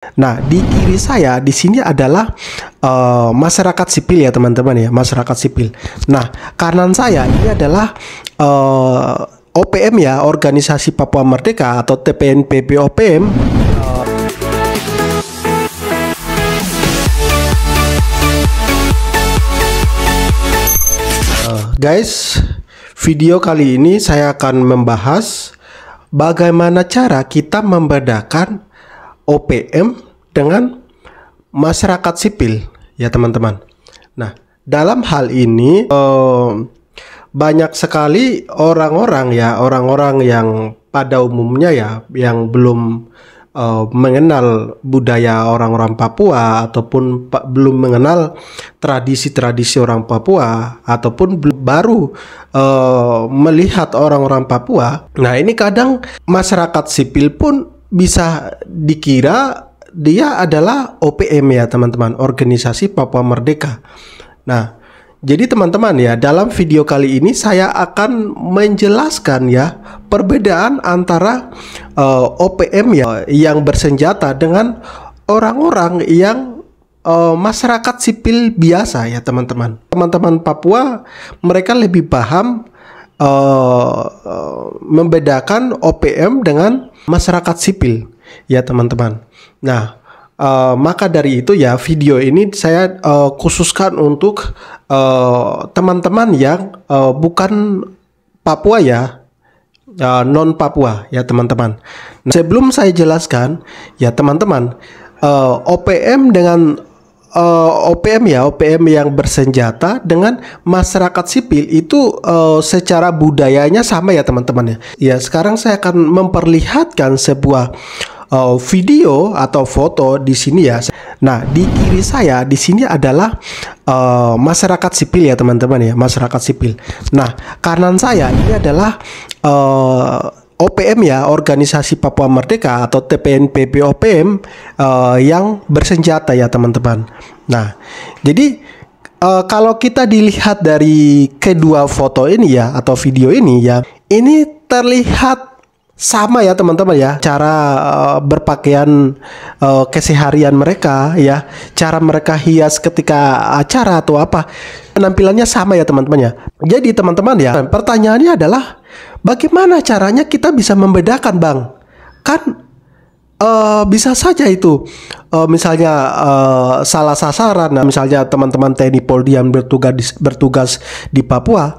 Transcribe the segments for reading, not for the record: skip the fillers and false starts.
Nah, di kiri saya di sini adalah masyarakat sipil ya teman-teman ya, masyarakat sipil. Nah, kanan saya ini adalah OPM ya, Organisasi Papua Merdeka atau TPNPB OPM. Guys, video kali ini saya akan membahas bagaimana cara kita membedakan OPM dengan masyarakat sipil ya teman-teman. Nah, dalam hal ini banyak sekali orang-orang yang pada umumnya ya yang belum mengenal budaya orang-orang Papua ataupun belum mengenal tradisi-tradisi orang Papua ataupun baru melihat orang-orang Papua. Nah, ini kadang masyarakat sipil pun bisa dikira dia adalah OPM ya teman-teman, Organisasi Papua Merdeka. Nah, jadi teman-teman ya, dalam video kali ini saya akan menjelaskan ya perbedaan antara OPM ya yang bersenjata dengan orang-orang yang masyarakat sipil biasa ya teman-teman. Teman-teman Papua mereka lebih paham membedakan OPM dengan masyarakat sipil ya teman-teman. Nah, maka dari itu ya video ini saya khususkan untuk teman-teman yang bukan Papua ya, non Papua ya teman-teman. Nah, sebelum saya jelaskan ya teman-teman, OPM dengan OPM yang bersenjata dengan masyarakat sipil itu secara budayanya sama ya teman-teman ya. Ya, sekarang saya akan memperlihatkan sebuah video atau foto di sini ya. Nah, di kiri saya di sini adalah masyarakat sipil ya teman-teman ya, masyarakat sipil. Nah, kanan saya ini adalah OPM ya, Organisasi Papua Merdeka atau TPNPB OPM yang bersenjata ya teman-teman. Nah, jadi kalau kita dilihat dari kedua foto ini ya atau video ini ya, ini terlihat sama ya teman-teman ya, cara berpakaian keseharian mereka ya, cara mereka hias ketika acara atau apa, penampilannya sama ya teman-teman ya. Jadi teman-teman ya, pertanyaannya adalah bagaimana caranya kita bisa membedakan bang? Kan bisa saja itu misalnya salah sasaran. Nah, misalnya teman-teman TNI Polri yang bertugas di Papua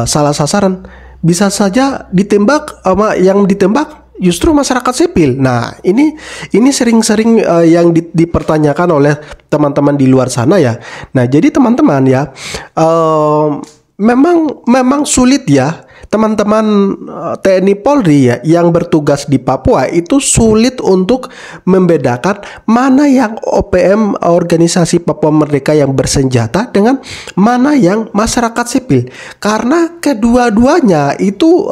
salah sasaran, bisa saja ditembak sama yang ditembak justru masyarakat sipil. Nah, ini sering-sering yang dipertanyakan oleh teman-teman di luar sana ya. Nah, jadi teman-teman ya, memang sulit ya teman-teman TNI Polri ya yang bertugas di Papua itu sulit untuk membedakan mana yang OPM Organisasi Papua Merdeka yang bersenjata dengan mana yang masyarakat sipil, karena kedua-duanya itu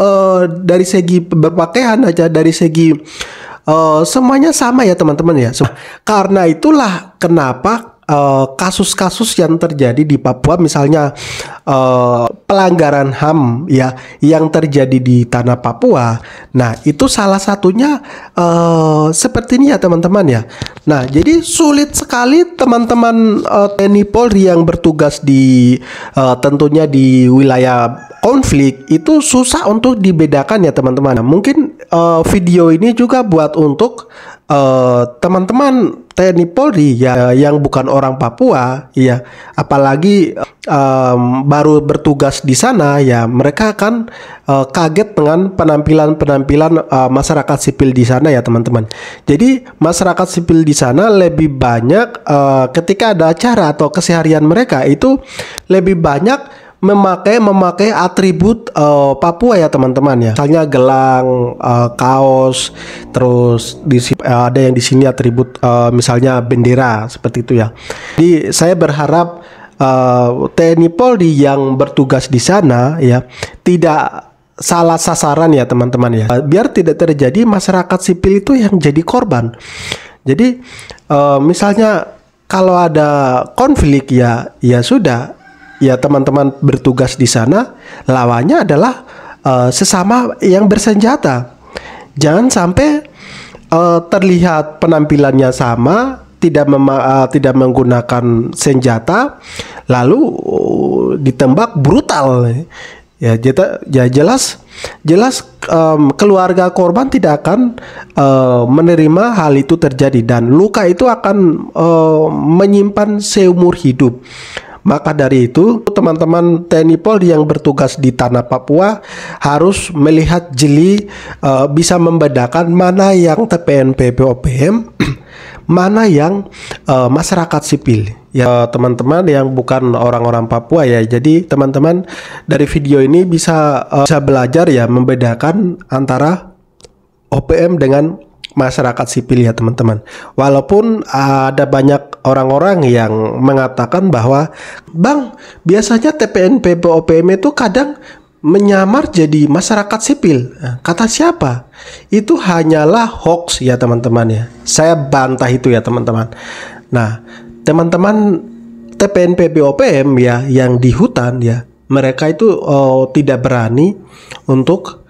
dari segi berpakaian aja, dari segi semuanya sama ya teman-teman ya. Karena itulah kenapa kasus-kasus yang terjadi di Papua, misalnya pelanggaran HAM ya yang terjadi di tanah Papua. Nah, itu salah satunya seperti ini ya teman-teman ya. Nah, jadi sulit sekali teman-teman TNI Polri yang bertugas di tentunya di wilayah konflik itu susah untuk dibedakan ya teman-teman. Nah, mungkin video ini juga buat untuk teman-teman TNI Polri ya yang bukan orang Papua ya, apalagi baru bertugas di sana ya, mereka akan kaget dengan penampilan masyarakat sipil di sana ya teman-teman. Jadi masyarakat sipil di sana lebih banyak ketika ada acara atau keseharian mereka itu lebih banyak memakai atribut Papua ya teman-teman ya. Misalnya gelang, kaos, terus ada yang di sini atribut misalnya bendera seperti itu ya. Jadi saya berharap TNI Polri yang bertugas di sana ya tidak salah sasaran ya teman-teman ya. Biar tidak terjadi masyarakat sipil itu yang jadi korban. Jadi misalnya kalau ada konflik ya sudah ya teman-teman bertugas di sana, lawannya adalah sesama yang bersenjata. Jangan sampai terlihat penampilannya sama, tidak menggunakan senjata, lalu ditembak brutal. Ya, jelas keluarga korban tidak akan menerima hal itu terjadi, dan luka itu akan menyimpan seumur hidup. Maka dari itu, teman-teman TNI Polri yang bertugas di tanah Papua harus melihat jeli, bisa membedakan mana yang TPN PPOPM, mana yang masyarakat sipil. Ya, teman-teman yang bukan orang-orang Papua ya. Jadi teman-teman dari video ini bisa belajar ya membedakan antara OPM dengan masyarakat sipil ya teman-teman. Walaupun ada banyak orang-orang yang mengatakan bahwa Bang, biasanya TPN PPOPM itu kadang menyamar jadi masyarakat sipil. Kata siapa? Itu hanyalah hoax ya teman-teman ya. Saya bantah itu ya teman-teman. Nah, teman-teman TPN PPOPM ya yang di hutan ya, mereka itu tidak berani untuk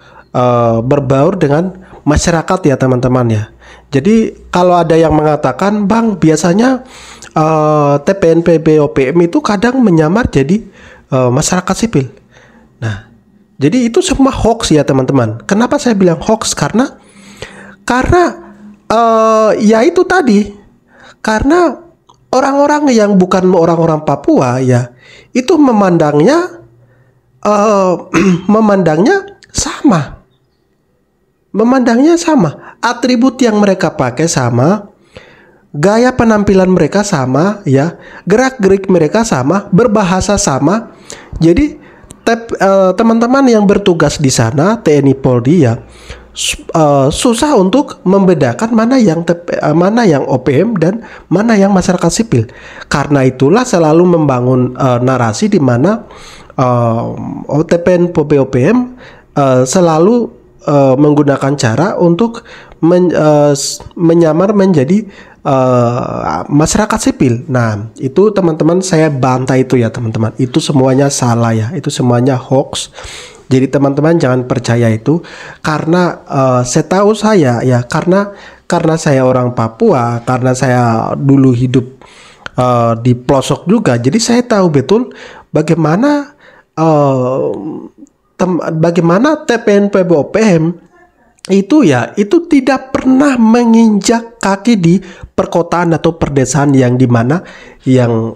berbaur dengan masyarakat ya teman-teman ya. Jadi kalau ada yang mengatakan Bang, biasanya TPN PPOPM itu kadang menyamar jadi masyarakat sipil. Nah, jadi itu semua hoax ya teman-teman. Kenapa saya bilang hoax? Karena ya itu tadi, karena orang-orang yang bukan orang-orang Papua ya itu memandangnya sama, atribut yang mereka pakai sama, gaya penampilan mereka sama ya, gerak-gerik mereka sama, berbahasa sama. Jadi teman-teman yang bertugas di sana TNI Polri ya susah untuk membedakan mana yang OPM dan mana yang masyarakat sipil. Karena itulah selalu membangun narasi di mana TPN PPOPM selalu menggunakan cara untuk menyamar menjadi masyarakat sipil. Nah, itu teman-teman saya bantah itu ya teman-teman. Itu semuanya salah ya. Itu semuanya hoax. Jadi teman-teman jangan percaya itu, karena setahu saya ya, karena saya orang Papua, karena saya dulu hidup di pelosok juga. Jadi saya tahu betul bagaimana TPN PPOPM itu ya, itu tidak pernah menginjak kaki di perkotaan atau perdesaan yang dimana yang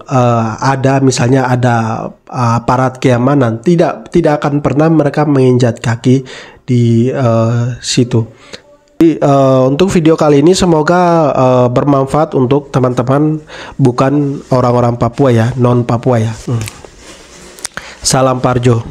ada misalnya ada aparat keamanan, tidak akan pernah mereka menginjak kaki di situ. Jadi, untuk video kali ini semoga bermanfaat untuk teman-teman bukan orang-orang Papua ya, non Papua ya. Salam Parjo.